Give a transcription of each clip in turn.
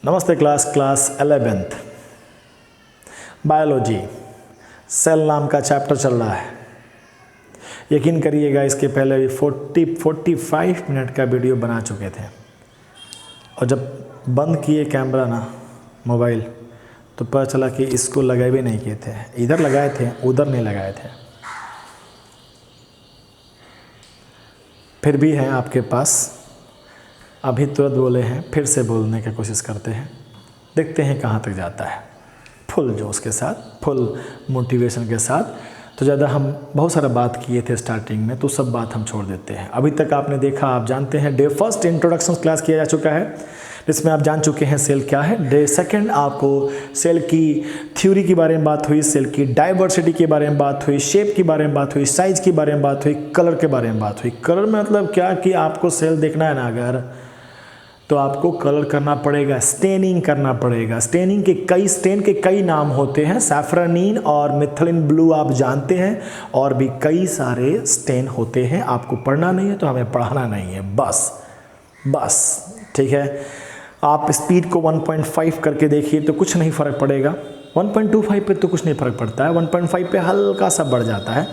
नमस्ते class 11th biology cell नाम का चैप्टर चल रहा है। यकीन करिएगा इसके पहले भी 45 मिनट का वीडियो बना चुके थे और जब बंद किए कैमरा ना मोबाइल तो पता चला कि इसको लगाए भी नहीं किए थे, इधर लगाए थे उधर नहीं लगाए थे। फिर भी हैं आपके पास, अभी तुरंत बोले हैं, फिर से बोलने की कोशिश करते हैं, देखते हैं कहाँ तक जाता है। फुल जोश के साथ, फुल मोटिवेशन के साथ। तो ज़्यादा हम बहुत सारा बात किए थे स्टार्टिंग में, तो सब बात हम छोड़ देते हैं। अभी तक आपने देखा, आप जानते हैं, डे फर्स्ट इंट्रोडक्शन क्लास किया जा चुका है जिसमें आप जान चुके हैं सेल क्या है। डे सेकंड आपको सेल की थ्योरी के बारे में बात हुई, सेल की डाइवर्सिटी के बारे में बात हुई, शेप के बारे में बात हुई, साइज के बारे में बात हुई, कलर के बारे में बात हुई। कलर में मतलब क्या कि आपको सेल देखना है ना अगर, तो आपको कलर करना पड़ेगा, स्टेनिंग करना पड़ेगा। स्टेन के कई नाम होते हैं, सैफ्रनीन और मिथिलिन ब्लू आप जानते हैं, और भी कई सारे स्टेन होते हैं। आपको पढ़ना नहीं है तो हमें पढ़ाना नहीं है, बस ठीक है। आप स्पीड को 1.5 करके देखिए तो कुछ नहीं फ़र्क पड़ेगा, 1.25 पे तो कुछ नहीं फ़र्क पड़ता है, 1.5 पे हल्का सा बढ़ जाता है।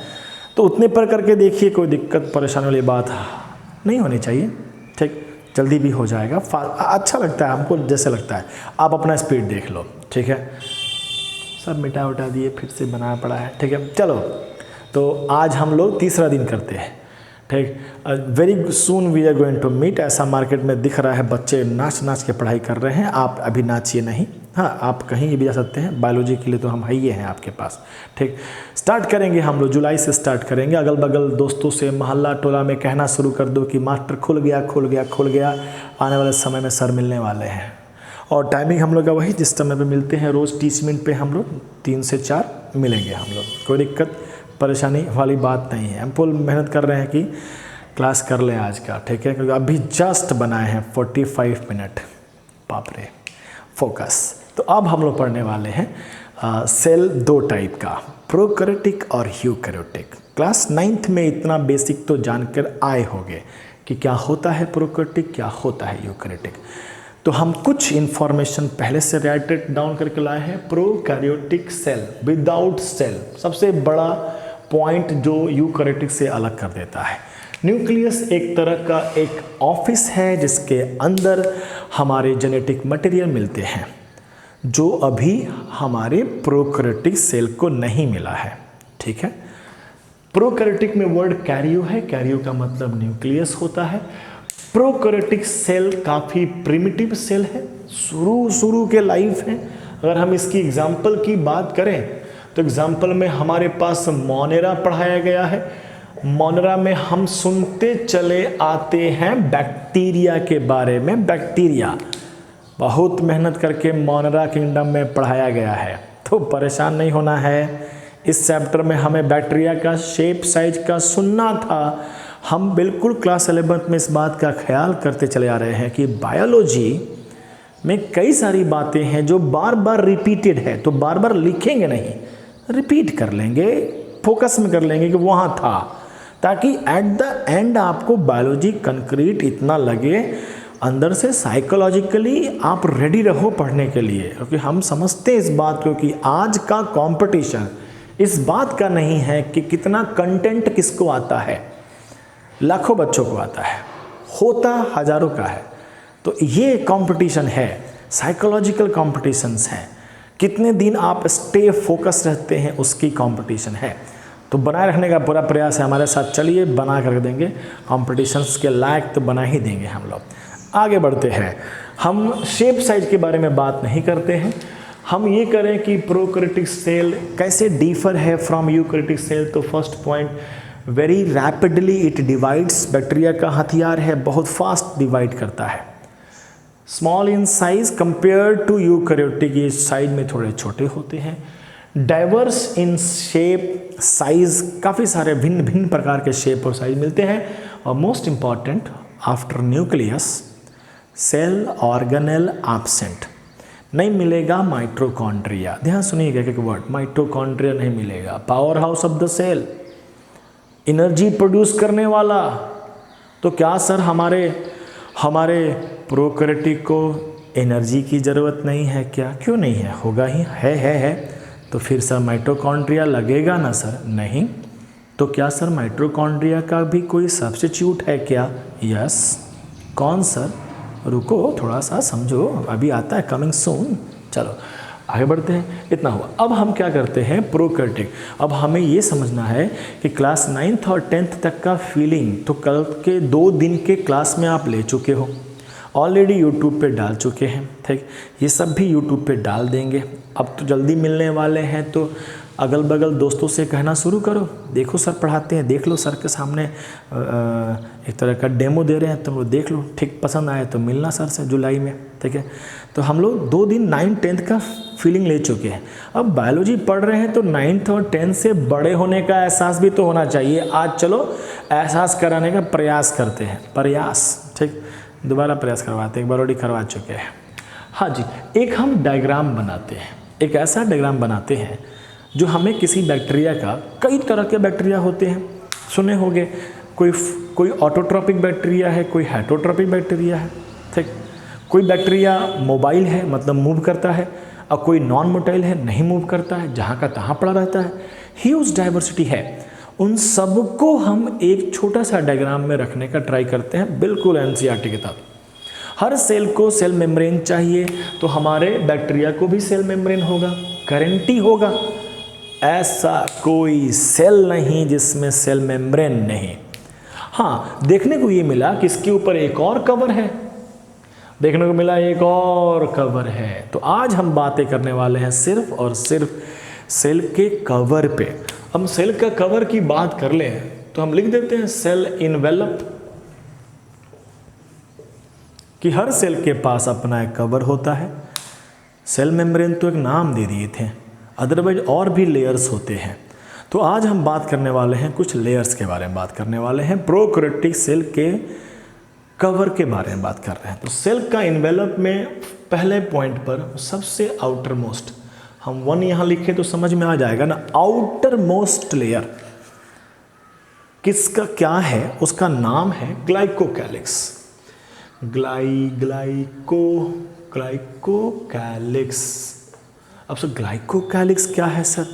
तो उतने पर करके देखिए, कोई दिक्कत परेशानी वाली बात नहीं होनी चाहिए, ठीक, जल्दी भी हो जाएगा। अच्छा लगता है हमको, जैसे लगता है। आप अपना स्पीड देख लो, ठीक है। सब मिटा उटा दिए, फिर से बनाना पड़ा है, ठीक है। चलो, तो आज हम लोग तीसरा दिन करते हैं, ठीक। Very soon we are going to meet. ऐसा मार्केट में दिख रहा है, बच्चे नाच के पढ़ाई कर रहे हैं। आप अभी नाचिए नहीं, हाँ, आप कहीं भी जा सकते हैं। बायोलॉजी के लिए तो हम ही हैं आपके पास, ठीक। स्टार्ट करेंगे हम लोग, जुलाई से स्टार्ट करेंगे। अगल बगल दोस्तों से, मोहल्ला टोला में कहना शुरू कर दो कि मास्टर खुल गया। आने वाले समय में सर मिलने वाले हैं। और टाइमिंग हम लोग का वही जिस समय पे मिलते हैं, रोज़ 30 मिनट पे हम लोग 3 से 4 मिलेंगे हम लोग। कोई दिक्कत परेशानी वाली बात नहीं है। हम फुल मेहनत कर रहे हैं कि क्लास कर लें आज का, ठीक है। क्योंकि अभी जस्ट बनाए हैं 45 मिनट, बाप रे, फोकस। तो अब हम लोग पढ़ने वाले हैं सेल 2 टाइप का, प्रोकैरियोटिक और यूकैरियोटिक। क्लास 9th में इतना बेसिक तो जानकर आए होंगे कि क्या होता है प्रोकैरियोटिक, क्या होता है यूकैरियोटिक। तो हम कुछ इन्फॉर्मेशन पहले से राइट डाउन करके लाए हैं। प्रोकैरियोटिक सेल, विदाउट सेल, सबसे बड़ा पॉइंट जो यूकैरियोटिक से अलग कर देता है। न्यूक्लियस एक तरह का एक ऑफिस है जिसके अंदर हमारे जेनेटिक मटेरियल मिलते हैं, जो अभी हमारे प्रोकैरियोटिक सेल को नहीं मिला है, ठीक है। प्रोकैरियोटिक में वर्ड कैरियो है, कैरियो का मतलब न्यूक्लियस होता है। प्रोकैरियोटिक सेल काफ़ी प्रिमिटिव सेल है, शुरू के लाइफ है। अगर हम इसकी एग्जाम्पल की बात करें तो एग्जाम्पल में हमारे पास मोनेरा पढ़ाया गया है। मोनेरा में हम सुनते चले आते हैं बैक्टीरिया के बारे में। बैक्टीरिया बहुत मेहनत करके मोनेरा किंगडम में पढ़ाया गया है, तो परेशान नहीं होना है। इस चैप्टर में हमें बैक्टीरिया का शेप साइज का सुनना था। हम बिल्कुल क्लास 11th में इस बात का ख्याल करते चले आ रहे हैं कि बायोलॉजी में कई सारी बातें हैं जो बार बार रिपीटेड है, तो बार बार लिखेंगे नहीं, रिपीट कर लेंगे, फोकस में कर लेंगे कि वहाँ था, ताकि एट द एंड आपको बायोलॉजी कंक्रीट इतना लगे, अंदर से साइकोलॉजिकली आप रेडी रहो पढ़ने के लिए। क्योंकि हम समझते हैं इस बात को कि आज का कंपटीशन इस बात का नहीं है कि कितना कंटेंट किसको आता है, लाखों बच्चों को आता है, होता हजारों का है। तो ये कंपटीशन है, साइकोलॉजिकल कॉम्पिटिशन्स हैं। कितने दिन आप स्टे फोकस रहते हैं उसकी कंपटीशन है। तो बनाए रखने का पूरा प्रयास है हमारे साथ। चलिए बना कर देंगे, कंपटीशंस के लायक तो बना ही देंगे हम लोग। आगे बढ़ते हैं। हम शेप साइज के बारे में बात नहीं करते हैं, हम ये करें कि प्रोकैरियोटिक सेल कैसे डिफर है फ्रॉम यूकैरियोटिक सेल। तो first point, very rapidly it divides. Bacteria का हथियार है, बहुत फास्ट डिवाइड करता है। Small in size compare to eukaryotic, ये साइज में थोड़े छोटे होते हैं। डाइवर्स इन शेप साइज, काफ़ी सारे भिन्न प्रकार के शेप और साइज मिलते हैं। और most important, after nucleus cell organelle absent, नहीं मिलेगा माइटोकॉन्ड्रिया। ध्यान सुनिएगा एक वर्ड, माइटोकॉन्ड्रिया नहीं मिलेगा। Power house of the cell, energy produce करने वाला। तो क्या सर हमारे प्रोकैरियोटिक को एनर्जी की ज़रूरत नहीं है क्या? क्यों नहीं है, होगा ही, है। तो फिर सर माइटोकॉन्ड्रिया लगेगा ना सर? नहीं। तो क्या सर माइटोकॉन्ड्रिया का भी कोई सब्स्टिट्यूट है क्या? यस। कौन सर? रुको थोड़ा सा समझो, अभी आता है, कमिंग सून। चलो आगे बढ़ते हैं। इतना हुआ। अब हम क्या करते हैं, प्रोकैरियोटिक। अब हमें ये समझना है कि क्लास 9th और 10th तक का फीलिंग तो कल के 2 दिन के क्लास में आप ले चुके हो, ऑलरेडी यूट्यूब पे डाल चुके हैं, ठीक। ये सब भी यूट्यूब पे डाल देंगे। अब तो जल्दी मिलने वाले हैं, तो अगल बगल दोस्तों से कहना शुरू करो, देखो सर पढ़ाते हैं, देख लो सर के सामने एक तरह का डेमो दे रहे हैं, तो वो देख लो, ठीक पसंद आए तो मिलना सर से जुलाई में, ठीक है। तो हम लोग 2 दिन 9th 10th का फीलिंग ले चुके हैं। अब बायोलॉजी पढ़ रहे हैं तो 9th और 10th से बड़े होने का एहसास भी तो होना चाहिए। आज चलो एहसास कराने का प्रयास करते हैं, प्रयास, ठीक। दोबारा प्रयास करवाते हैं, एक बार ऑलरेडी करवा चुके हैं। हाँ जी, एक हम डायग्राम बनाते हैं, एक ऐसा डायग्राम बनाते हैं जो हमें किसी बैक्टीरिया का, कई तरह के बैक्टीरिया होते हैं, सुने होंगे, कोई ऑटोट्रॉपिक बैक्टीरिया है, कोई हेटरोट्रॉपिक बैक्टीरिया है, ठीक। कोई बैक्टीरिया मोबाइल है, मतलब मूव करता है, और कोई नॉन मोटाइल है, नहीं मूव करता है, जहाँ का तहाँ पड़ा रहता है। ह्यूज डाइवर्सिटी है। उन सबको हम एक छोटा सा डायग्राम में रखने का ट्राई करते हैं, बिल्कुल एनसीईआरटी के तहत। हर सेल को सेल मेम्ब्रेन चाहिए, तो हमारे बैक्टीरिया को भी सेल मेम्ब्रेन होगा, गारंटी होगा। ऐसा कोई सेल नहीं जिसमें सेल मेम्ब्रेन नहीं। हाँ, देखने को ये मिला कि इसके ऊपर एक और कवर है, देखने को मिला एक और कवर है। तो आज हम बातें करने वाले हैं सिर्फ और सिर्फ सेल के कवर पे। हम सेल का कवर की बात कर लें तो हम लिख देते हैं सेल इनवेलप, कि हर सेल के पास अपना एक कवर होता है। सेल मेम्ब्रेन तो एक नाम दे दिए थे, अदरवाइज और भी लेयर्स होते हैं। तो आज हम बात करने वाले हैं कुछ लेयर्स के बारे में बात करने वाले हैं, प्रोकैरियोटिक सेल के कवर के बारे में बात कर रहे हैं। तो सेल का इन्वेलप में पहले पॉइंट पर सबसे आउटर मोस्ट, हम 1 यहाँ लिखे तो समझ में आ जाएगा ना, आउटर मोस्ट लेयर किसका क्या है, उसका नाम है ग्लाइकोकैलिक्स। ग्लाइकोकैलिक्स। अब सर ग्लाइकोकैलिक्स क्या है सर?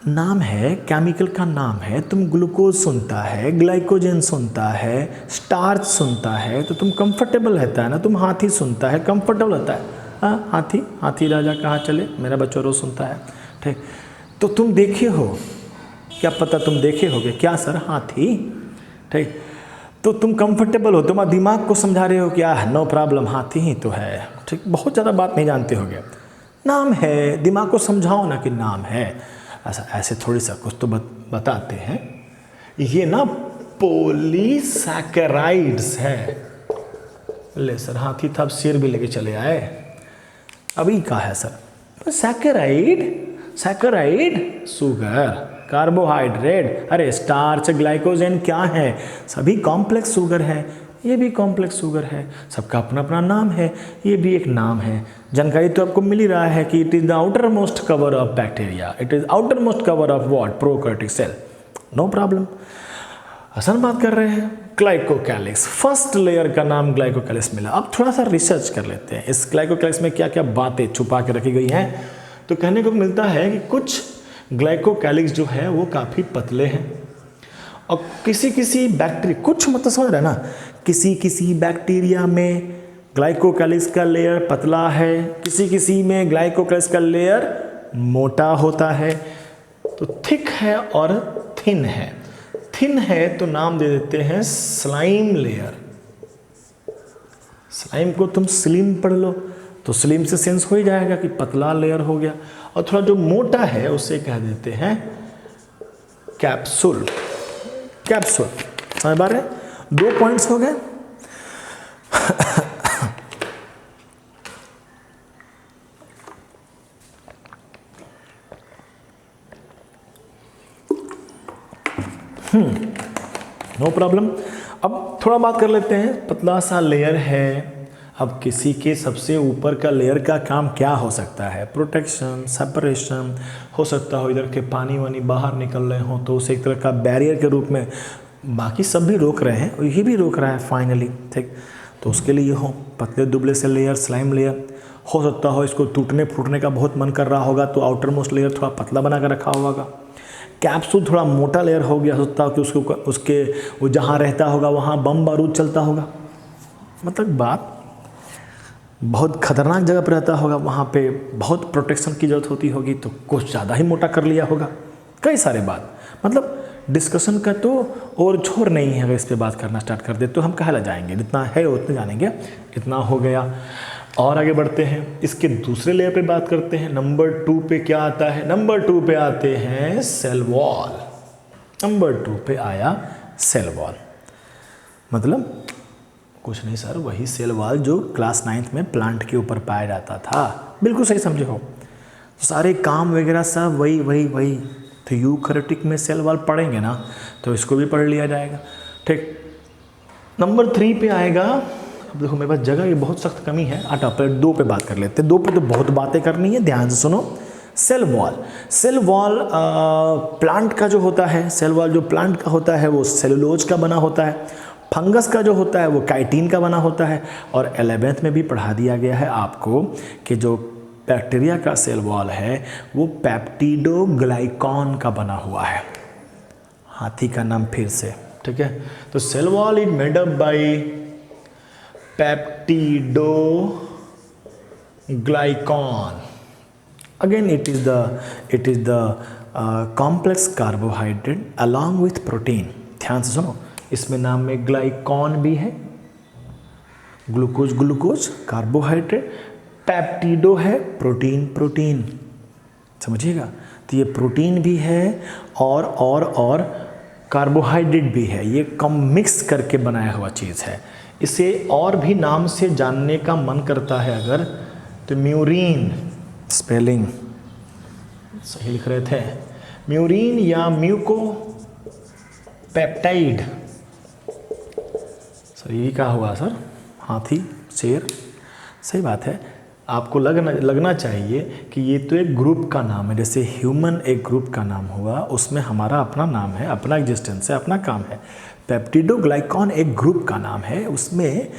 नाम है, केमिकल का नाम है। तुम ग्लूकोज सुनता है, ग्लाइकोजन सुनता है, स्टार्च सुनता है तो तुम कंफर्टेबल रहता है ना। तुम हाथी सुनता है, कंफर्टेबल रहता है। हाँ, हाथी राजा कहाँ चले, मेरा बच्चा रोज सुनता है, ठीक। तो तुम देखे हो, क्या पता तुम देखे होगे, क्या सर? हाथी, ठीक। तो तुम कंफर्टेबल हो, तुम्हारे दिमाग को समझा रहे हो क्या, नो प्रॉब्लम, हाथी ही तो है, ठीक। बहुत ज़्यादा बात नहीं जानते होगे, नाम है, दिमाग को समझाओ ना कि नाम है। ऐसे थोड़ी सा कुछ तो बताते हैं। ये ना पॉलीसैकेराइड्स है। ले सर, हाथी था, अब शेर भी लेके चले आए। अभी क्या है सर? सैकेराइड शुगर, कार्बोहाइड्रेट, अरे स्टार्च, ग्लाइकोजन क्या है? सभी कॉम्प्लेक्स शुगर है, ये भी कॉम्प्लेक्स शुगर है, सबका अपना अपना नाम है, ये भी एक नाम है। जानकारी तो आपको मिल ही रहा है कि it is the outer most cover of bacteria, it is outer most cover of what, prokaryotic cell, no problem. आसान बात कर रहे हैं। ग्लाइकोकैलिक्स, फर्स्ट लेयर का नाम ग्लाइकोकैलिक्स मिला। अब थोड़ा सा रिसर्च कर लेते हैं इस ग्लाइकोकैलिक्स में क्या क्या बातें छुपा के रखी गई हैं। तो कहने को मिलता है कि कुछ ग्लाइकोकैलिक्स जो है वो काफ़ी पतले हैं, और किसी बैक्टीरिया, कुछ मतलब समझ रहे हैं ना, किसी बैक्टीरिया में ग्लाइकोकैलिक्स का लेयर पतला है, किसी में ग्लाइकोकैलिक्स का लेयर मोटा होता है। तो थिक है और थिन है। थिन है तो नाम दे देते हैं स्लाइम लेयर। स्लाइम को तुम स्लिम पढ़ लो तो स्लिम से सेंस हो ही जाएगा कि पतला लेयर हो गया। और थोड़ा जो मोटा है उसे कह देते हैं कैप्सूल। कैप्सूल समझ पा रहे हैं? 2 पॉइंट्स हो गए। No problem. अब थोड़ा बात कर लेते हैं, पतला सा लेयर है। अब किसी के सबसे ऊपर का लेयर का काम क्या हो सकता है? प्रोटेक्शन, सेपरेशन हो सकता हो, इधर के पानी वानी बाहर निकल रहे हो तो उसे एक तरह का बैरियर के रूप में, बाकी सब भी रोक रहे हैं और ये भी रोक रहा है फाइनली, ठीक। तो उसके लिए हो पतले दुबले से लेयर, स्लाइम लेयर। हो सकता हो इसको टूटने फूटने का बहुत मन कर रहा होगा तो आउटर मोस्ट लेयर थोड़ा पतला बना कर रखा होगा। कैप्सूल थोड़ा मोटा लेयर हो गया, हो सकता हो कि उसके वो जहाँ रहता होगा वहाँ बम बारूद चलता होगा। मतलब बात बहुत खतरनाक जगह पर रहता होगा, वहाँ पे बहुत प्रोटेक्शन की ज़रूरत होती होगी तो कुछ ज़्यादा ही मोटा कर लिया होगा। कई सारे बात, मतलब डिस्कशन का तो और छोर नहीं है। अगर इस पर बात करना स्टार्ट कर दे तो हम कहाँ ला जाएंगे, जितना है उतने जानेंगे। इतना हो गया और आगे बढ़ते हैं, इसके दूसरे लेयर पे बात करते हैं। नंबर 2 पे क्या आता है? नंबर 2 पे आते हैं सेल वॉल। नंबर 2 पे आया सेल वॉल, मतलब कुछ नहीं सर, वही सेल वॉल जो क्लास 9th में प्लांट के ऊपर पाया जाता था। बिल्कुल सही समझे हो, तो सारे काम वगैरह सब वही। तो यूकैरियोटिक में सेल वॉल पढ़ेंगे ना तो इसको भी पढ़ लिया जाएगा। ठीक, नंबर 3 पे आएगा। अब देखो मेरे पास जगह की बहुत सख्त कमी है, आटा पहले 2 पे बात कर लेते हैं। 2 पे तो बहुत बातें करनी है, ध्यान से सुनो। Cell wall, cell wall plant का जो होता है, सेल वॉल जो प्लांट का होता है वो सेलुलोज का बना होता है। फंगस का जो होता है वो काइटिन का बना होता है। और 11th में भी पढ़ा दिया गया है आपको कि जो बैक्टीरिया का सेल वॉल है वो पेप्टिडोग्लाइकॉन का बना हुआ है। हाथी का नाम फिर से, ठीक है। तो cell wall is made up by peptidoglycan. Again it is the complex carbohydrate along with protein. ध्यान से सुनो, इसमें नाम में ग्लाइकॉन भी है, ग्लूकोज कार्बोहाइड्रेट, पेप्टिडो है प्रोटीन, समझिएगा। तो ये प्रोटीन भी है और कार्बोहाइड्रेट भी है, ये कम मिक्स करके बनाया हुआ चीज़ है। इसे और भी नाम से जानने का मन करता है अगर तो म्यूरीन, स्पेलिंग सही लिख रहे थे, म्यूरीन या म्यूको पेप्टाइड। सर ये क्या हुआ सर? हाथी, शेर, सही बात है। आपको लगना चाहिए कि ये तो एक ग्रुप का नाम है, जैसे ह्यूमन एक ग्रुप का नाम हुआ, उसमें हमारा अपना नाम है, अपना एग्जिस्टेंस है, अपना काम है। पेप्टिडोग्लाइकॉन एक ग्रुप का नाम है, उसमें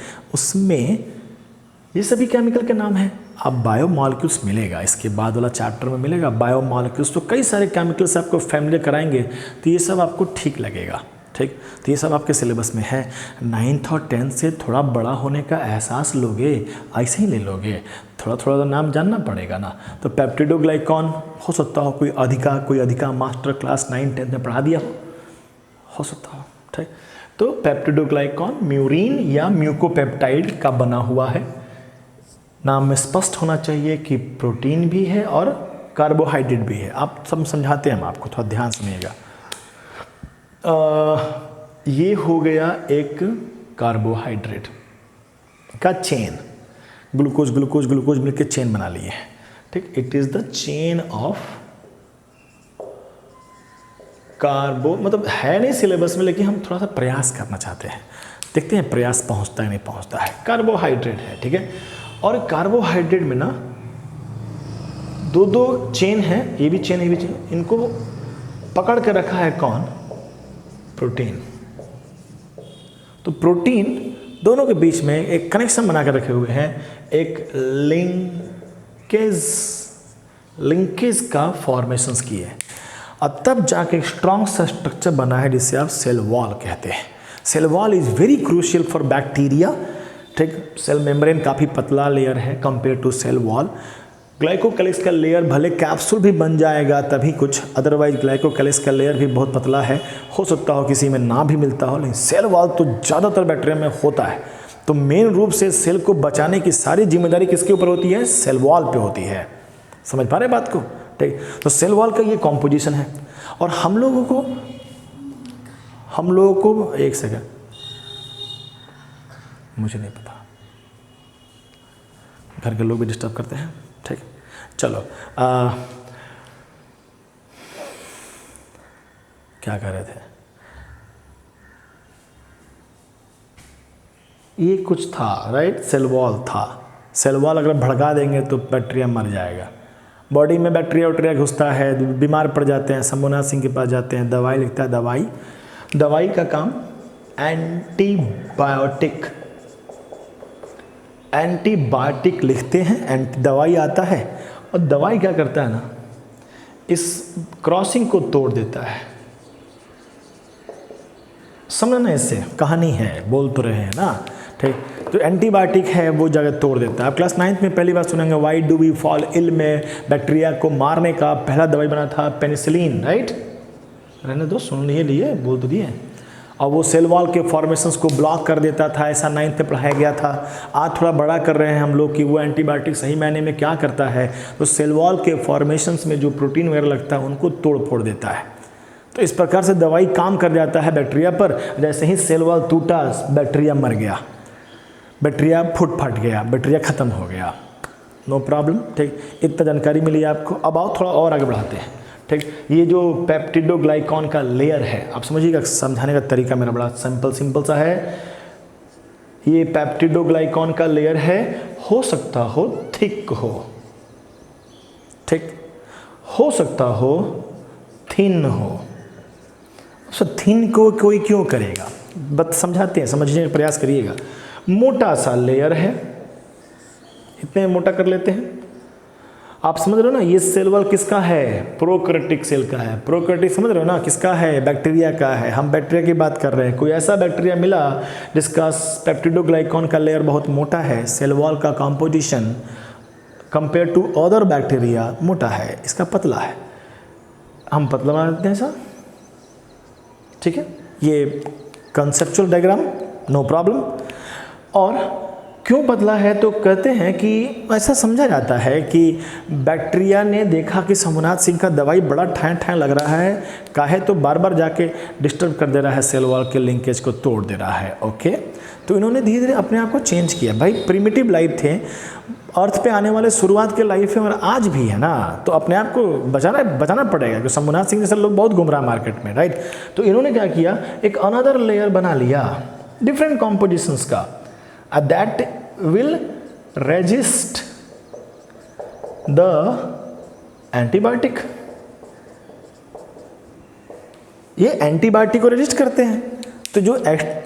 ये सभी केमिकल के नाम हैं। अब बायोमॉलिक्यूल्स मिलेगा, इसके बाद वाला चैप्टर में मिलेगा बायोमॉलिक्यूल्स, तो कई सारे केमिकल्स आपको फैमिलियर कराएंगे तो ये सब आपको ठीक लगेगा। ठीक, तो ये सब आपके सिलेबस में है। 9th और 10th से थोड़ा बड़ा होने का एहसास लोगे, ऐसे ही ले लोगे, थोड़ा थोड़ा तो नाम जानना पड़ेगा ना। तो पेप्टिडोग्लाइकॉन हो सकता हो कोई अधिका मास्टर क्लास 9, 10 में पढ़ा दिया हो सकता हो। ठीक, तो पेप्टिडोग्लाइकॉन म्यूरीन या म्यूकोपेप्टाइड का बना हुआ है। नाम में स्पष्ट होना चाहिए कि प्रोटीन भी है और कार्बोहाइड्रेट भी है। आप सब समझाते हैं हम आपको, थोड़ा ध्यान सुनिएगा। ये हो गया एक कार्बोहाइड्रेट का चेन, ग्लूकोज मिलकर चेन बना लिए है। ठीक, it is the chain of carbo, मतलब है नहीं सिलेबस में लेकिन हम थोड़ा सा प्रयास करना चाहते हैं, देखते हैं प्रयास पहुंचता है नहीं पहुंचता है। कार्बोहाइड्रेट है, ठीक है। और कार्बोहाइड्रेट में ना दो चेन है, ये भी चेन, इनको पकड़ के रखा है कौन? प्रोटीन। तो प्रोटीन दोनों के बीच में एक कनेक्शन बना कर रखे हुए हैं, एक लिंकेज का फॉर्मेशंस की है, और तब जाके एक स्ट्रॉन्ग सा स्ट्रक्चर बना है जिसे आप सेल वॉल कहते हैं। Cell wall is very crucial for bacteria. ठीक, सेल मेम्ब्रेन काफ़ी पतला लेयर है compare to cell wall. Glycocalyx का लेयर भले कैप्सूल भी बन जाएगा तभी कुछ, अदरवाइज ग्लाइकोकैलिक्स का लेयर भी बहुत पतला है। हो सकता हो किसी में ना भी मिलता हो, लेकिन सेल वॉल तो ज़्यादातर बैक्टीरिया में होता है। तो मेन रूप से सेल को बचाने की सारी जिम्मेदारी किसके ऊपर होती है? सेल वॉल पे होती है। समझ पा रहे बात को? ठीक, तो सेल वॉल का ये कॉम्पोजिशन है। और हम लोगों को एक सेकंड, मुझे नहीं पता, घर के लोग भी डिस्टर्ब करते हैं। ठीक, चलो क्या कह रहे थे? ये कुछ था, राइट? सेल वॉल था। सेल वॉल अगर भड़का देंगे तो बैक्टीरिया मर जाएगा। बॉडी में बैक्टीरिया घुसता है, बीमार पड़ जाते हैं, शंभुनाथ सिंह के पास जाते हैं, दवाई लिखता है। दवाई का काम एंटीबायोटिक एंटीबायोटिक लिखते हैं, दवाई आता है, और दवाई क्या करता है ना, इस क्रॉसिंग को तोड़ देता है। समझना इससे कहानी है, बोल तो रहे हैं ना, ठीक। तो एंटीबायोटिक है वो जगह तोड़ देता है। आप क्लास 9th में पहली बार सुनेंगे why do we fall ill में बैक्टीरिया को मारने का पहला दवाई बना था पेनिसिलिन, राइट। रहने दो, सुन लिए, बोल तो दिए। और वो सेल वॉल के फॉर्मेशंस को ब्लॉक कर देता था, ऐसा 9th में पढ़ाया गया था। आज थोड़ा बड़ा कर रहे हैं हम लोग कि वो एंटीबायोटिक सही मायने में क्या करता है, तो सेल वॉल के फॉर्मेशंस में जो प्रोटीन वगैरह लगता है उनको तोड़ फोड़ देता है। तो इस प्रकार से दवाई काम कर जाता है बैक्टीरिया पर। जैसे ही सेल वॉल टूटा, बैक्टीरिया मर गया, बैक्टीरिया फट गया, बैक्टीरिया ख़त्म हो गया, नो प्रॉब्लम, ठीक। इतना जानकारी मिली आपको। अब आओ थोड़ा और आगे बढ़ाते हैं, ठीक। ये जो पेप्टिडोग्लाइकॉन का लेयर है, आप समझिएगा, समझाने का तरीका मेरा बड़ा सिंपल सा है। ये पेप्टिडोग्लाइकॉन का लेयर है, हो सकता हो थिक हो, ठीक, हो सकता हो थिन हो। सो थिन को कोई क्यों करेगा, बस समझाते हैं, समझने का प्रयास करिएगा। मोटा सा लेयर है, इतने मोटा कर लेते हैं। आप समझ रहे हो ना, ये सेल वॉल किसका है, प्रोकैरियोटिक सेल का है। प्रोकैरियोटिक समझ रहे हो ना, किसका है, बैक्टीरिया का है। हम बैक्टीरिया की बात कर रहे हैं। कोई ऐसा बैक्टीरिया मिला जिसका पेप्टिडोग्लाइकॉन का लेयर बहुत मोटा है, सेल वॉल का composition compare to other bacteria मोटा है, इसका पतला है, हम पतला बना देते हैं सर, ठीक है। ये कंसेप्चुअल डायग्राम, नो प्रॉब्लम। और क्यों पतला है, तो कहते हैं कि ऐसा समझा जाता है कि बैक्टीरिया ने देखा कि शंभुनाथ सिंह का दवाई बड़ा ठाँ लग रहा है, काहे तो बार बार जाके डिस्टर्ब कर दे रहा है, सेल वॉल के लिंकेज को तोड़ दे रहा है, ओके। तो इन्होंने धीरे धीरे अपने आप को चेंज किया। भाई प्रिमिटिव लाइफ थे, अर्थ पे आने वाले शुरुआत के लाइफ है और आज भी है ना, तो अपने आप को बचाना पड़ेगा, क्योंकि शंभुनाथ सिंह जैसे लोग बहुत घूम रहा है मार्केट में, राइट। तो इन्होंने क्या किया, एक अनदर लेयर बना लिया डिफरेंट कॉम्पोजिशंस का, that will resist the antibiotic. ये एंटीबायोटिक को रेजिस्ट करते हैं। तो जो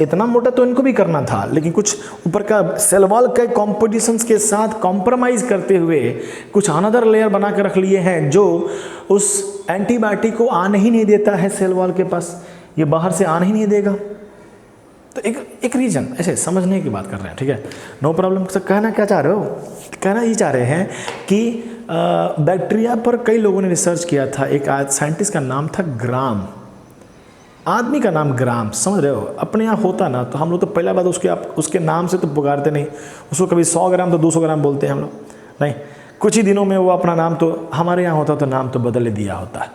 इतना मोटा तो इनको भी करना था, लेकिन कुछ ऊपर का सेल वॉल के कॉम्पोजिशंस के साथ कॉम्प्रोमाइज़ करते हुए कुछ अनदर लेयर बना के रख लिए हैं, जो उस एंटीबायोटिक को आने ही नहीं देता है सेल वॉल के पास, ये बाहर से आने ही नहीं देगा। तो एक रीजन, ऐसे समझने की बात कर रहे हैं, ठीक है, नो प्रॉब्लम। कहना क्या चाह रहे हो, कहना ये चाह रहे हैं कि बैक्टीरिया पर कई लोगों ने रिसर्च किया था। एक साइंटिस्ट का नाम था ग्राम, आदमी का नाम ग्राम, समझ रहे हो। अपने यहाँ होता ना तो हम लोग तो पहला बात उसके नाम से तो पुकारते नहीं, उसको कभी 100 ग्राम तो 200 ग्राम बोलते हैं हम लोग, नहीं। कुछ ही दिनों में वो अपना नाम, तो हमारे यहाँ होता तो नाम तो बदल दिया होता है।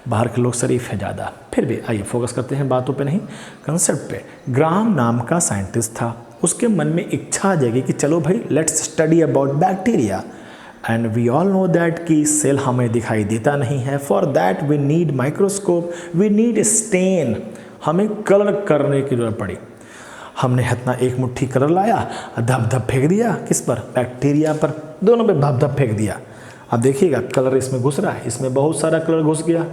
बाहर के लोग शरीफ हैं ज़्यादा। फिर भी आइए फोकस करते हैं बातों पे नहीं, कंसेप्ट पे। ग्राम नाम का साइंटिस्ट था, उसके मन में इच्छा जगी कि चलो भाई let's study about bacteria, and we all know that कि सेल हमें दिखाई देता नहीं है। For that we need microscope, we need stain, हमें कलर करने की जरूरत पड़ी। हमने इतना एक मुट्ठी कलर लाया, धप धप फेंक दिया, किस पर, बैक्टीरिया पर, दोनों पे धप धप फेंक दिया। अब देखिएगा कलर इसमें घुस रहा है, इसमें बहुत सारा कलर घुस गया।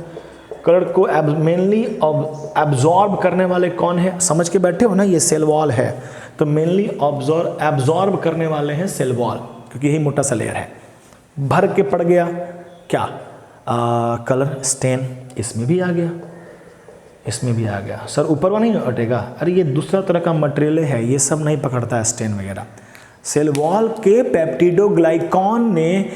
कलर को मेनली एब्जॉर्ब करने वाले कौन है, समझ के बैठे हो ना, ये सेल वॉल है, तो मेनली एब्जॉर्ब करने वाले हैं सेल वॉल, क्योंकि यही मोटा सा लेयर है। भर के पड़ गया क्या, कलर स्टेन, इसमें भी आ गया, इसमें भी आ गया। सर ऊपर वाला नहीं हटेगा, अरे ये दूसरा तरह का मटेरियल है, ये सब नहीं पकड़ता है स्टेन वगैरह। सेल वॉल के पेप्टिडोग्लाइकॉन ने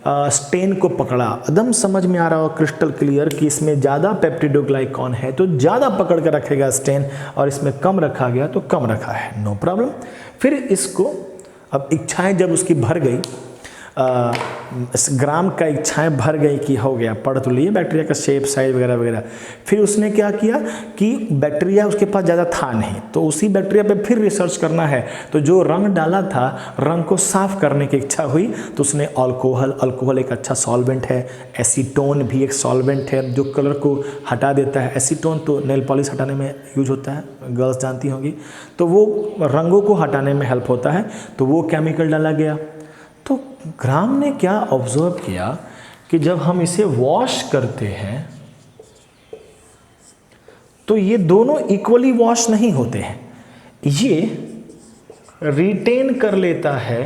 स्टेन को पकड़ा। एकदम समझ में आ रहा हो क्रिस्टल क्लियर कि इसमें ज़्यादा पेप्टिडोग्लाइकॉन है तो ज़्यादा पकड़ के रखेगा स्टेन, और इसमें कम रखा गया तो कम रखा है, नो प्रॉब्लम। फिर इसको अब इच्छाएं जब उसकी भर गई, ग्राम का इच्छाएं भर गई कि हो गया, पढ़ तो लिए बैक्टीरिया का शेप साइज वगैरह वगैरह। फिर उसने क्या किया कि बैक्टीरिया उसके पास ज़्यादा था नहीं, तो उसी बैक्टीरिया पे फिर रिसर्च करना है। तो जो रंग डाला था, रंग को साफ करने की इच्छा हुई, तो उसने अल्कोहल एक अच्छा सॉल्वेंट है, एसीटोन भी एक सॉल्वेंट है जो कलर को हटा देता है। एसीटोन तो नेल पॉलिश हटाने में यूज होता है, गर्ल्स जानती होंगी, तो वो रंगों को हटाने में हेल्प होता है, तो वो केमिकल डाला गया। तो ग्राम ने क्या ऑब्जर्व किया कि जब हम इसे वॉश करते हैं तो ये दोनों इक्वली वॉश नहीं होते हैं, ये रिटेन कर लेता है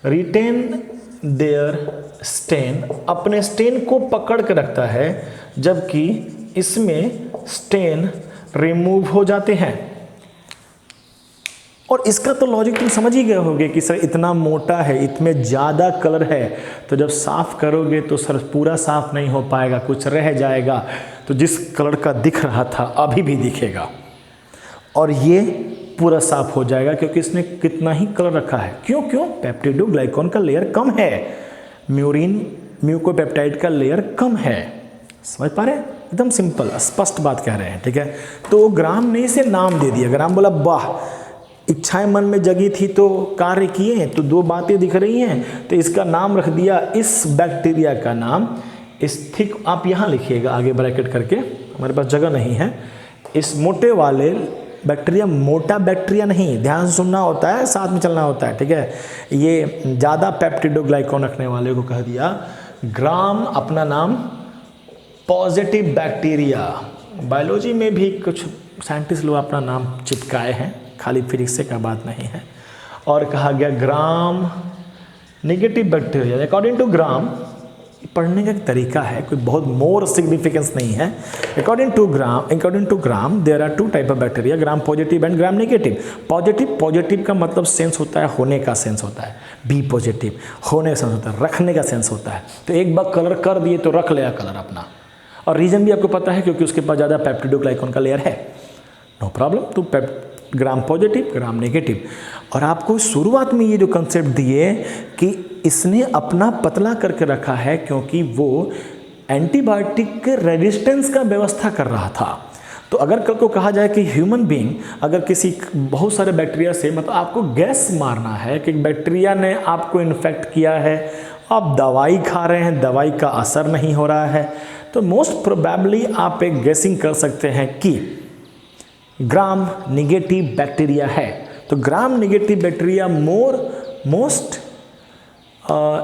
रिटेन देयर स्टेन, अपने स्टेन को पकड़ के रखता है, जबकि इसमें स्टेन रिमूव हो जाते हैं। और इसका तो लॉजिक तुम समझ ही गए होगे कि सर इतना मोटा है, इतने ज़्यादा कलर है, तो जब साफ़ करोगे तो सर पूरा साफ़ नहीं हो पाएगा, कुछ रह जाएगा, तो जिस कलर का दिख रहा था अभी भी दिखेगा, और ये पूरा साफ़ हो जाएगा क्योंकि इसने कितना ही कलर रखा है। क्यों? पेप्टिडोग्लाइकॉन का लेयर कम है, म्यूकोपेप्टाइड का लेयर कम है। समझ पा रहे हैं? एकदम सिंपल स्पष्ट बात कह रहे हैं, ठीक है। तो ग्राम ने इसे नाम दे दिया। ग्राम बोला वाह, इच्छाएं मन में जगी थी तो कार्य किए, तो दो बातें दिख रही हैं, तो इसका नाम रख दिया, इस बैक्टीरिया का नाम स्थिक, आप यहाँ लिखिएगा आगे ब्रैकेट करके, हमारे पास जगह नहीं है। इस मोटे वाले बैक्टीरिया, मोटा बैक्टीरिया नहीं, ध्यान से सुनना होता है, साथ में चलना होता है, ठीक है। ये ज़्यादा पेप्टिडोग्लाइकॉन रखने वाले को कह दिया ग्राम, अपना नाम पॉजिटिव बैक्टीरिया। बायोलॉजी में भी कुछ साइंटिस्ट लोग अपना नाम चिपकाए हैं, खाली फिजिक्स से का बात नहीं है। और कहा गया gram negative bacteria. According to gram, पढ़ने का एक तरीका है, कोई बहुत मोर सिग्निफिकेंस नहीं है। According to Gram there are two type of bacteria, Gram positive and Gram negative. Positive का मतलब सेंस होता है, होने का सेंस होता है, बी पॉजिटिव, होने का सेंस होता है, रखने का सेंस होता है। तो एक बार कलर कर दिए तो रख लिया कलर अपना, और रीजन भी आपको पता है क्योंकि उसके पास ज़्यादा पेप्टिडोग्लाइकॉन का लेयर है, नो प्रॉब्लम। तो ग्राम पॉजिटिव, ग्राम नेगेटिव। और आपको शुरुआत में ये जो कंसेप्ट दिए कि इसने अपना पतला करके रखा है क्योंकि वो एंटीबायोटिक के रेजिस्टेंस का व्यवस्था कर रहा था। तो अगर कल को कहा जाए कि ह्यूमन बीइंग अगर किसी बहुत सारे बैक्टीरिया से, मतलब आपको गैस मारना है कि बैक्टीरिया ने आपको इन्फेक्ट किया है, आप दवाई खा रहे हैं, दवाई का असर नहीं हो रहा है, तो मोस्ट प्रोबेबली आप एक गेसिंग कर सकते हैं कि ग्राम निगेटिव बैक्टीरिया है। तो ग्राम निगेटिव बैक्टीरिया मोस्ट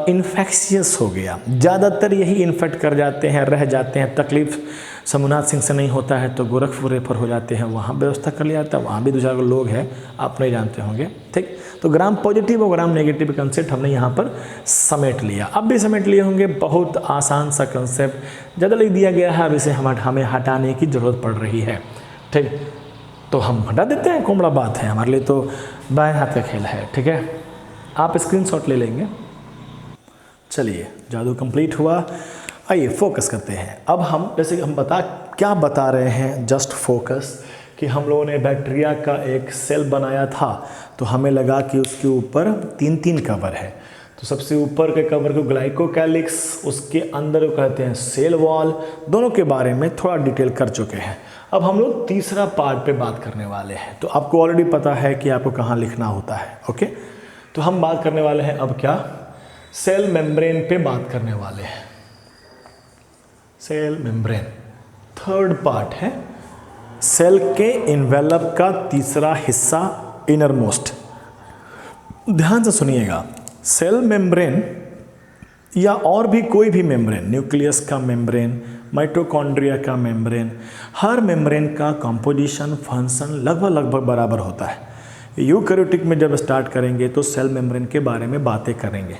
इन्फेक्शियस हो गया, ज़्यादातर यही इन्फेक्ट कर जाते हैं, रह जाते हैं। तकलीफ समुनाथ सिंह से नहीं होता है तो गोरखपुर रेफर हो जाते हैं, वहाँ व्यवस्था कर लिया जाता है, वहाँ भी 2-4 लोग हैं, आप नहीं जानते होंगे, ठीक। तो ग्राम पॉजिटिव और ग्राम नेगेटिव कंसेप्ट हमने यहाँ पर समेट लिया। अब भी समेट लिए होंगे, बहुत आसान सा कंसेप्ट, ज़्यादा लिख दिया गया है, अब इसे हमें हटाने की ज़रूरत पड़ रही है, ठीक। तो हम हटा देते हैं, कोमड़ा बात है, हमारे लिए तो बाएं हाथ का खेल है, ठीक है। आप स्क्रीनशॉट ले लेंगे। चलिए, जादू कंप्लीट हुआ। आइए फोकस करते हैं। अब हम जैसे कि हम क्या बता रहे हैं, जस्ट फोकस, कि हम लोगों ने बैक्टीरिया का एक सेल बनाया था, तो हमें लगा कि उसके ऊपर 3 कवर है। तो सबसे ऊपर के कवर को ग्लाइकोकैलिक्स, उसके अंदर को कहते हैं सेल वॉल, दोनों के बारे में थोड़ा डिटेल कर चुके हैं। अब हम लोग तीसरा पार्ट पे बात करने वाले हैं। तो आपको ऑलरेडी पता है कि आपको कहाँ लिखना होता है, ओके। तो हम बात करने वाले हैं अब क्या, सेल मेम्ब्रेन पे बात करने वाले हैं। सेल मेम्ब्रेन थर्ड पार्ट है, सेल के इन्वेलप का तीसरा हिस्सा, इनर मोस्ट। ध्यान से सुनिएगा, सेल मेम्ब्रेन या और भी कोई भी मेम्ब्रेन, न्यूक्लियस का मेम्ब्रेन, माइटोकॉन्ड्रिया का मेम्ब्रेन, हर मेम्ब्रेन का कंपोजिशन, फंक्शन लगभग बराबर होता है। यूकैरियोटिक में जब स्टार्ट करेंगे तो सेल मेम्ब्रेन के बारे में बातें करेंगे,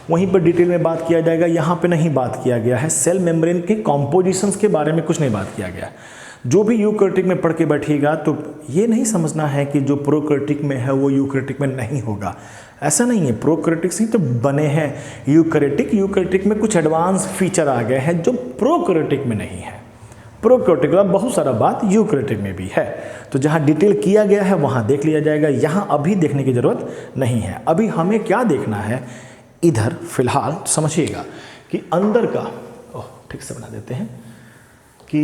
वहीं पर डिटेल में बात किया जाएगा। यहाँ पे नहीं बात किया गया है, सेल मेम्ब्रेन के कॉम्पोजिशंस के बारे में कुछ नहीं बात किया गया। जो भी यूकैरियोटिक में पढ़ के बैठिएगा तो ये नहीं समझना है कि जो प्रोकैरियोटिक में है वो यूकैरियोटिक में नहीं होगा, ऐसा नहीं है। प्रोकैरियोटिक से तो बने हैं यूकैरियोटिक में कुछ एडवांस फीचर आ गए हैं जो प्रोकैरियोटिक में नहीं है। प्रोकैरियोटिक का बहुत सारा बात यूकैरियोटिक में भी है, तो जहाँ डिटेल किया गया है वहाँ देख लिया जाएगा, यहाँ अभी देखने की ज़रूरत नहीं है। अभी हमें क्या देखना है इधर फिलहाल, समझिएगा कि अंदर का, ठीक से बना देते हैं कि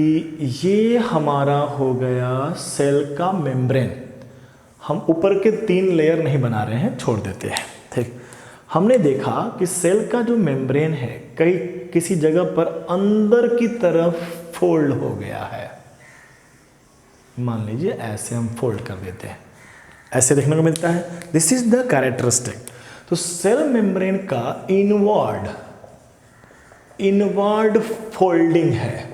ये हमारा हो गया सेल का मेम्ब्रेन। हम ऊपर के 3 लेयर नहीं बना रहे हैं, छोड़ देते हैं, ठीक। हमने देखा कि सेल का जो मेम्ब्रेन है किसी जगह पर अंदर की तरफ फोल्ड हो गया है। मान लीजिए ऐसे हम फोल्ड कर देते हैं, ऐसे देखने को मिलता है, दिस इज द कैरेक्टरिस्टिक। तो सेल मेम्ब्रेन का इनवर्ड फोल्डिंग है,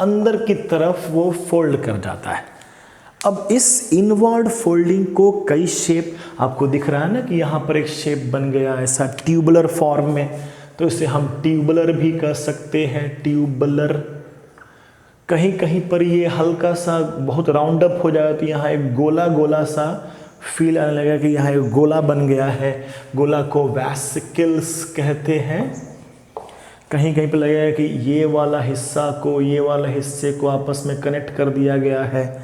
अंदर की तरफ वो फोल्ड कर जाता है। अब इस इनवर्ड फोल्डिंग को कई शेप, आपको दिख रहा है ना कि यहाँ पर एक शेप बन गया ऐसा ट्यूबुलर फॉर्म में, तो इसे हम ट्यूबुलर भी कह सकते हैं, ट्यूबुलर। कहीं कहीं पर ये हल्का सा बहुत राउंड अप हो जाए तो यहाँ एक गोला गोला सा फील आने लगा कि यहाँ एक गोला बन गया है। गोला को वैसिकल्स कहते हैं। कहीं कहीं पर लगेगा कि ये वाला हिस्सा को ये वाला हिस्से को आपस में कनेक्ट कर दिया गया है,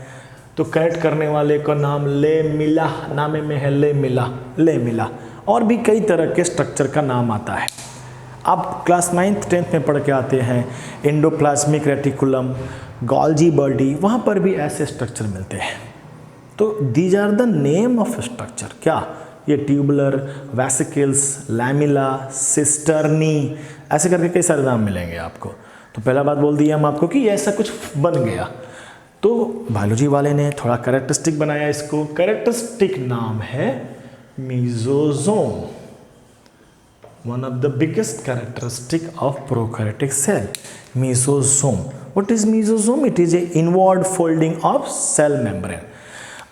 तो कनेक्ट करने वाले का नाम लेमिला, नामे में है लेमिला, लेमिला। और भी कई तरह के स्ट्रक्चर का नाम आता है। आप क्लास 9th 10th में पढ़ के आते हैं एंडोप्लाज्मिक रेटिकुलम, गोल्जी बॉडी, वहाँ पर भी ऐसे स्ट्रक्चर मिलते हैं। तो these are the name of structure. क्या ये ट्यूबुलर, वैसिकल्स, लैमिला, सिस्टर्नी, ऐसे करके कई सारे नाम मिलेंगे आपको। तो पहला बात बोल दिया हम आपको कि ऐसा कुछ बन गया, तो बायोलॉजी वाले ने थोड़ा कैरेक्टरिस्टिक बनाया इसको। कैरेक्टरिस्टिक नाम है mesosome, one of the biggest characteristic of prokaryotic cell, mesosome. What is mesosome? It is a inward folding of cell membrane.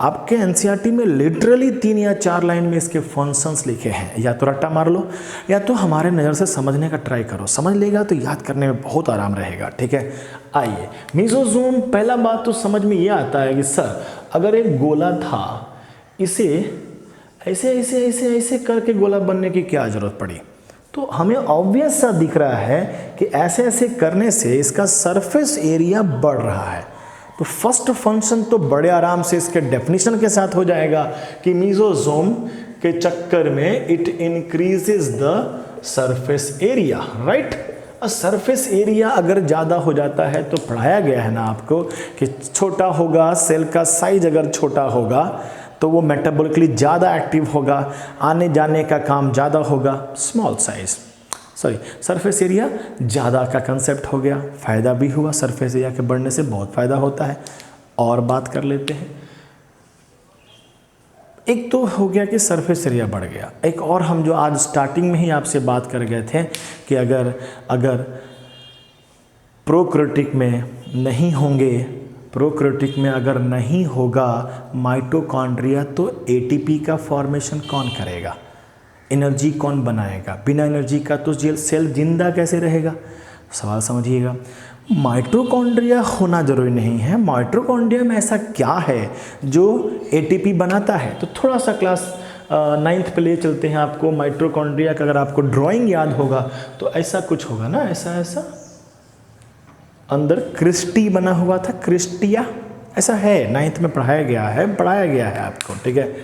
आपके एनसीईआरटी में लिटरली 3 या 4 लाइन में इसके फंक्शंस लिखे हैं, या तो रट्टा मार लो या तो हमारे नज़र से समझने का ट्राई करो, समझ लेगा तो याद करने में बहुत आराम रहेगा। ठीक है, आइए मेसोसोम। पहला बात तो समझ में ये आता है कि सर अगर एक गोला था, इसे ऐसे ऐसे ऐसे ऐसे करके गोला बनने की क्या ज़रूरत पड़ी? तो हमें ऑब्वियस सा दिख रहा है कि ऐसे ऐसे करने से इसका सरफेस एरिया बढ़ रहा है। तो फर्स्ट फंक्शन तो बड़े आराम से इसके डेफिनेशन के साथ हो जाएगा कि मेसोसोम के चक्कर में it increases the surface area, right. Surface area अगर ज़्यादा हो जाता है तो पढ़ाया गया है ना आपको कि छोटा होगा, सेल का साइज अगर छोटा होगा तो वो मेटाबॉलिकली ज़्यादा एक्टिव होगा, आने जाने का काम ज़्यादा होगा। Small size, sorry surface area ज़्यादा का कंसेप्ट हो गया, फ़ायदा भी हुआ, सरफेस एरिया के बढ़ने से बहुत फ़ायदा होता है। और बात कर लेते हैं, एक तो हो गया कि सरफेस एरिया बढ़ गया, एक और हम जो आज स्टार्टिंग में ही आपसे बात कर गए थे कि अगर प्रोकैरियोटिक में नहीं होंगे, प्रोकैरियोटिक में अगर नहीं होगा माइटोकॉन्ड्रिया तो एटीपी का फॉर्मेशन कौन करेगा, एनर्जी कौन बनाएगा? बिना एनर्जी का तो सेल जिंदा कैसे रहेगा? सवाल समझिएगा। माइटोकॉन्ड्रिया होना जरूरी नहीं है, माइटोकॉन्ड्रिया में ऐसा क्या है जो एटीपी बनाता है? तो थोड़ा सा क्लास 9th पे ले चलते हैं आपको। माइटोकॉन्ड्रिया का अगर आपको ड्राइंग याद होगा तो ऐसा कुछ होगा ना, ऐसा ऐसा अंदर क्रिस्टी बना हुआ था, क्रिस्टिया ऐसा है, 9th में पढ़ाया गया है आपको, ठीक है।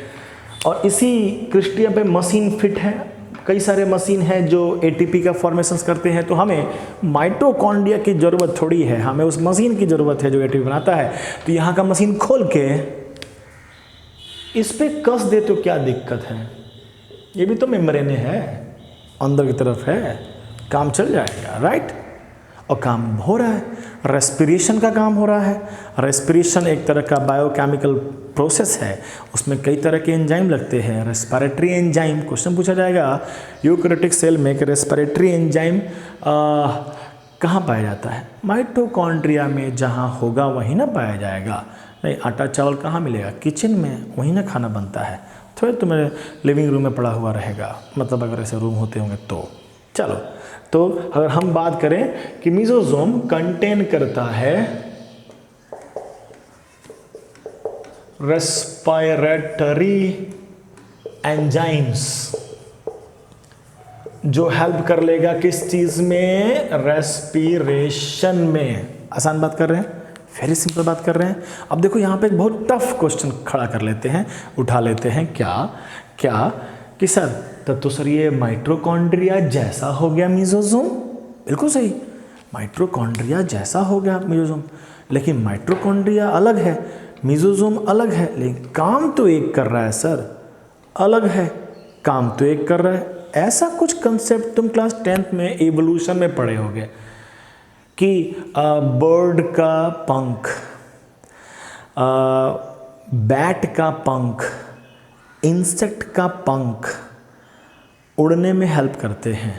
और इसी क्रिस्टिया पे मशीन फिट है, कई सारे मशीन हैं जो एटीपी का फॉर्मेशन करते हैं। तो हमें माइटोकॉन्ड्रिया की ज़रूरत थोड़ी है, हमें उस मशीन की ज़रूरत है जो एटीपी बनाता है। तो यहाँ का मशीन खोल के इस पे कस दे तो क्या दिक्कत है? ये भी तो मेम्ब्रेन है, अंदर की तरफ है, काम चल जाएगा, राइट। और काम हो रहा है, रेस्पिरेशन का काम हो रहा है। रेस्पिरेशन एक तरह का बायोकेमिकल प्रोसेस है, उसमें कई तरह के एंजाइम लगते हैं। रेस्पिरेटरी एंजाइम, क्वेश्चन पूछा जाएगा यूकैरियोटिक सेल में कि रेस्पिरेटरी एंजाइम कहाँ पाया जाता है? माइटोकॉन्ड्रिया में जहाँ होगा वहीं ना पाया जाएगा। नहीं, आटा चावल कहाँ मिलेगा? किचन में, वहीं ना खाना बनता है। थोड़ा तो मेरे लिविंग रूम में पड़ा हुआ रहेगा, मतलब अगर ऐसे रूम होते होंगे तो। चलो, तो अगर हम बात करें कि मेसोसोम कंटेन करता है रेस्पिरेटरी एंजाइम्स, जो हेल्प कर लेगा किस चीज में? रेस्पिरेशन में। आसान बात कर रहे हैं, वेरी सिंपल बात कर रहे हैं। अब देखो यहाँ पे एक बहुत टफ क्वेश्चन खड़ा कर लेते हैं, उठा लेते हैं। क्या कि सर तब तो सर ये माइटोकॉन्ड्रिया जैसा हो गया मेसोसोम। बिल्कुल सही, माइटोकॉन्ड्रिया जैसा हो गया मेसोसोम, लेकिन माइटोकॉन्ड्रिया अलग है, मेसोसोम अलग है, लेकिन काम तो एक कर रहा है सर, अलग है, काम तो एक कर रहा है। ऐसा कुछ कंसेप्ट तुम क्लास 10th में एवोल्यूशन में पढ़े होगे कि बर्ड का पंख, बैट का पंख, इंसेक्ट का पंख उड़ने में हेल्प करते हैं।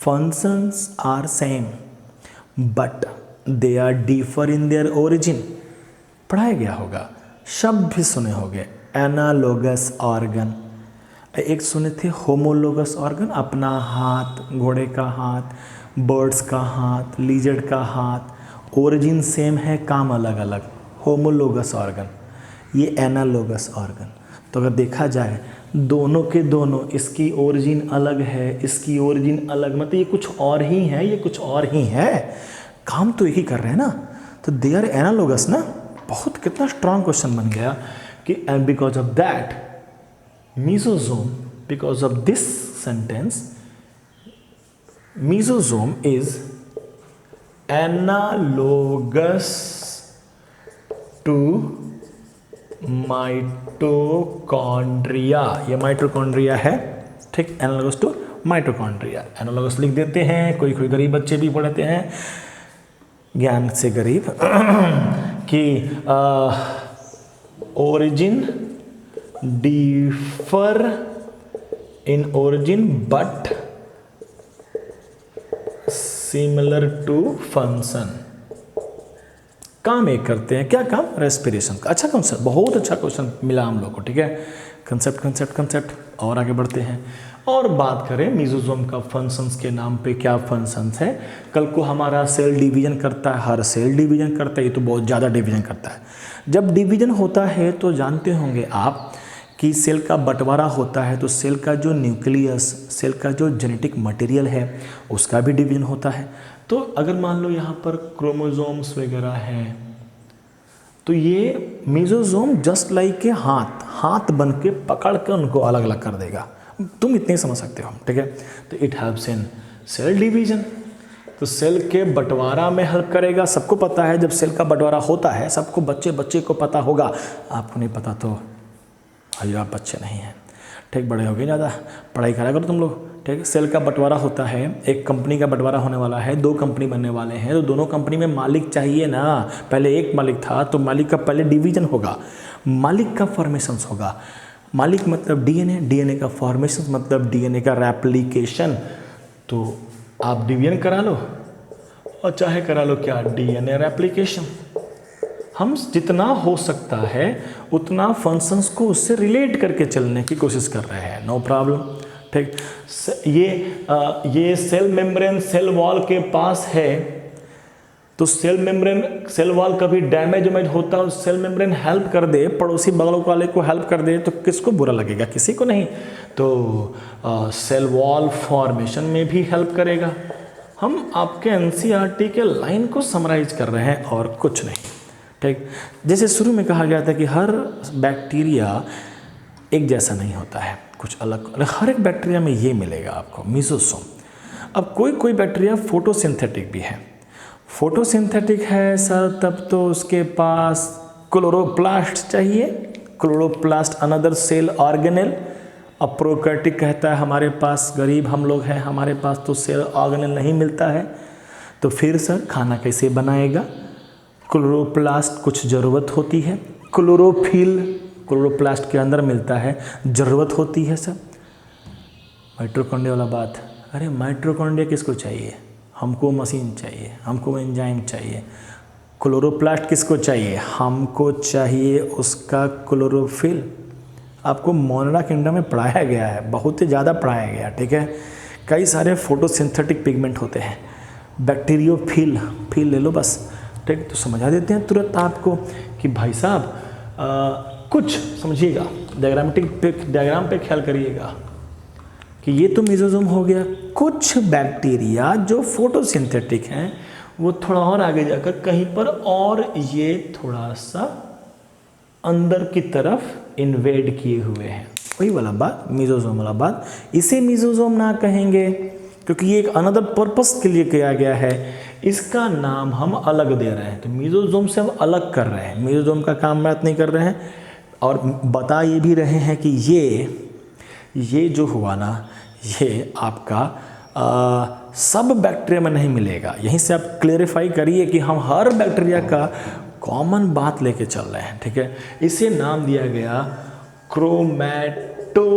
Functions are same but they are differ in their origin. पढ़ाया गया होगा, शब्द भी सुने होंगे, एनालोगस ऑर्गन। एक सुने थे होमोलोगस ऑर्गन, अपना हाथ, घोड़े का हाथ, बर्ड्स का हाथ, लीजर्ड का हाथ, ओरिजिन सेम है, काम अलग अलग, होमोलोगस ऑर्गन। ये एनालोगस ऑर्गन। तो अगर देखा जाए दोनों के दोनों, इसकी ओरिजिन अलग है, इसकी ओरिजिन अलग, मतलब ये कुछ और ही है, ये कुछ और ही है, काम तो एक ही कर रहे हैं ना, तो दे आर एनालोगस ना। बहुत कितना स्ट्रांग क्वेश्चन बन गया कि and because of that mesosome, because of this sentence, mesosome is analogous to mitochondria. ये माइटोकॉन्ड्रिया है, ठीक, एनालॉगस टू माइटोकॉन्ड्रिया। एनालॉगस लिख देते हैं, कोई कोई गरीब बच्चे भी पढ़ते हैं, ज्ञान से गरीब कि origin differ in origin but similar to function। काम एक करते हैं, क्या काम? रेस्पिरेशन का। अच्छा कॉन्सेप्ट, बहुत अच्छा क्वेश्चन मिला हम लोग को, ठीक है। कंसेप्ट कंसेप्ट कंसेप्ट और आगे बढ़ते हैं और बात करें मीजोजोम का फंक्शंस के नाम पे, क्या फंक्शंस है। कल को हमारा सेल डिवीजन करता है, हर सेल डिवीजन करता है, ये तो बहुत ज़्यादा डिवीजन करता है। जब डिवीजन होता है तो जानते होंगे आप कि सेल का बंटवारा होता है, तो सेल का जो न्यूक्लियस, सेल का जो जेनेटिक मटेरियल है, उसका भी डिवीजन होता है। तो अगर मान लो यहाँ पर क्रोमोसोम्स वगैरह हैं, तो ये मीजोजोम जस्ट लाइक के हाथ बन के पकड़ के उनको अलग अलग कर देगा। तुम इतने समझ सकते हो, ठीक है। तो it helps in cell division, तो सेल के बंटवारा में हेल्प करेगा। सबको पता है जब सेल का बंटवारा होता है, सबको बच्चे को पता होगा, आपको नहीं पता तो अभी आप बच्चे नहीं हैं, ठीक, बड़े हो गए, ज़्यादा पढ़ाई करा करो तुम लोग, ठीक। सेल का बंटवारा होता है, एक कंपनी का बंटवारा होने वाला है, 2 कंपनी बनने वाले हैं, तो दोनों कंपनी में मालिक चाहिए ना। पहले एक मालिक था, तो मालिक का पहले डिवीजन होगा, मालिक का फॉर्मेशंस होगा। मालिक मतलब डीएनए, डीएनए का फॉर्मेशंस मतलब डीएनए का रेप्लिकेशन। तो आप डिवीजन करा लो और चाहे करा लो क्या, डीएनए रेप्लिकेशन। हम जितना हो सकता है उतना फंक्शंस को उससे रिलेट करके चलने की कोशिश कर रहे हैं, नो प्रॉब्लम, ठीक। ये सेल मेम्ब्रेन सेल वॉल के पास है, तो सेल मेम्ब्रेन सेल वॉल कभी डैमेज होता है, सेल मेम्ब्रेन हेल्प कर दे, पड़ोसी बगल वाले को हेल्प कर दे, तो किसको बुरा लगेगा? किसी को नहीं। तो सेल वॉल फॉर्मेशन में भी हेल्प करेगा। हम आपके एनसीईआरटी के लाइन को समराइज कर रहे हैं और कुछ नहीं, ठीक। जैसे शुरू में कहा गया था कि हर बैक्टीरिया एक जैसा नहीं होता है, कुछ अलग, हर एक बैक्टीरिया में ये मिलेगा आपको मीजोसोम। अब कोई कोई बैक्टीरिया फोटोसिंथेटिक भी है। फोटोसिंथेटिक है सर, तब तो उसके पास क्लोरोप्लास्ट चाहिए। Chloroplast another cell organelle. अब प्रोकैरियोटिक कहता है हमारे पास गरीब हम लोग हैं, हमारे पास तो सेल ऑर्गेनेल नहीं मिलता है, तो फिर सर खाना कैसे बनाएगा? क्लोरोप्लास्ट कुछ ज़रूरत होती है, क्लोरोफिल क्लोरोप्लास्ट के अंदर मिलता है, ज़रूरत होती है सर। माइटोकॉन्ड्रिया वाला बात, अरे माइटोकॉन्ड्रिया किसको चाहिए? हमको मशीन चाहिए, हमको एंजाइम चाहिए। क्लोरोप्लास्ट किसको चाहिए? हमको चाहिए उसका क्लोरोफिल। आपको मोनरा किंगडम में पढ़ाया गया है, बहुत ही ज़्यादा पढ़ाया गया, ठीक है। कई सारे फोटोसिंथेटिक पिगमेंट होते हैं, बैक्टीरियोफिल, फिल ले लो बस, ठीक। तो समझा देते हैं तुरंत आपको कि भाई साहब कुछ समझिएगा, डायग्राम पे ख्याल करिएगा कि ये तो मीजोसोम हो गया। कुछ बैक्टीरिया जो फोटोसिंथेटिक हैं वो थोड़ा और आगे जाकर कहीं पर और ये थोड़ा सा अंदर की तरफ इन्वेड किए हुए हैं, वही वाला बात, मीजोसोम वाला बात। इसे मीजोसोम ना कहेंगे क्योंकि ये एक अनदर पर्पस के लिए किया गया है, इसका नाम हम अलग दे रहे हैं। तो मीजोसोम से हम अलग कर रहे हैं, मीजोसोम का काम बात नहीं कर रहे हैं। और बता ये भी रहे हैं कि ये जो हुआ ना, ये आपका सब बैक्टीरिया में नहीं मिलेगा। यहीं से आप क्लेरिफाई करिए कि हम हर बैक्टीरिया का कॉमन बात लेके चल रहे हैं, ठीक है। इसे नाम दिया गया क्रोमैटोफोरा,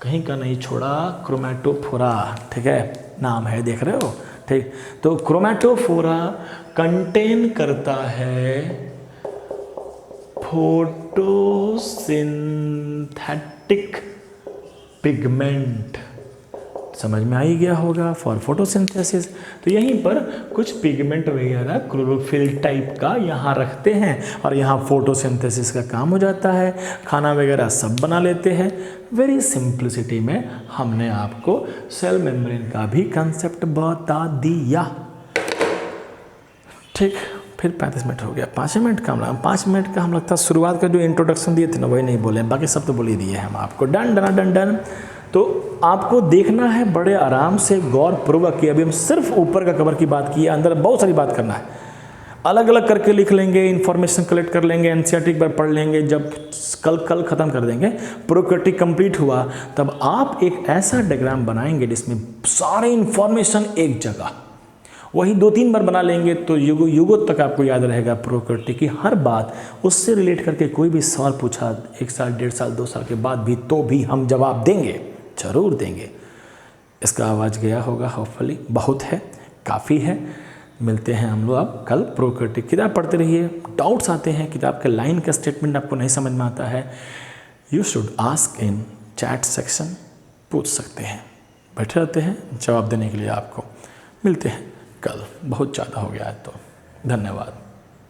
कहीं का नहीं छोड़ा, क्रोमैटोफोरा, ठीक है, नाम है, देख रहे हो, ठीक। तो क्रोमैटोफोरा कंटेन करता है फोटोसिंथेटिक पिगमेंट, समझ में आ ही गया होगा, फॉर फोटोसिंथेसिस। तो यहीं पर कुछ पिगमेंट वगैरह क्लोरोफिल टाइप का यहाँ रखते हैं और यहाँ फोटोसिंथेसिस का काम हो जाता है, खाना वगैरह सब बना लेते हैं। वेरी सिंप्लिसिटी में हमने आपको सेल मेम्ब्रेन का भी कंसेप्ट बता दिया। ठीक, फिर 35 मिनट हो गया, 5 मिनट का हम लगा, 5 मिनट का हम लगता है शुरुआत का जो इंट्रोडक्शन दिए थे ना वही नहीं बोले, बाकी सब तो बोल ही दिए हैं हम आपको। Done done done done. तो आपको देखना है बड़े आराम से गौरपूर्वक कि अभी हम सिर्फ ऊपर का कवर की बात की है, अंदर बहुत सारी बात करना है। अलग अलग करके लिख लेंगे, इन्फॉर्मेशन कलेक्ट कर लेंगे, एनसीईआरटी पर पढ़ लेंगे, जब कल ख़त्म कर देंगे, प्रोकैरियोटिक कंप्लीट हुआ, तब आप एक ऐसा डायग्राम बनाएंगे जिसमें सारे इन्फॉर्मेशन एक जगह, वही 2-3 बार बना लेंगे तो युगों तक आपको याद रहेगा प्रोकैरियोटिक की हर बात। उससे रिलेट करके कोई भी सवाल पूछा 1 साल 1.5 साल 2 साल के बाद भी, तो भी हम जवाब देंगे, ज़रूर देंगे। इसका आवाज़ गया होगा होपफुली, बहुत है, काफ़ी है। मिलते हैं हम लोग अब कल। प्रोकैरियोटिक किताब पढ़ते रहिए, डाउट्स आते हैं, किताब के लाइन का स्टेटमेंट आपको नहीं समझ में आता है, you should ask in chat section, पूछ सकते हैं, बैठे रहते हैं जवाब देने के लिए आपको। मिलते हैं कल, बहुत ज़्यादा हो गया है तो धन्यवाद।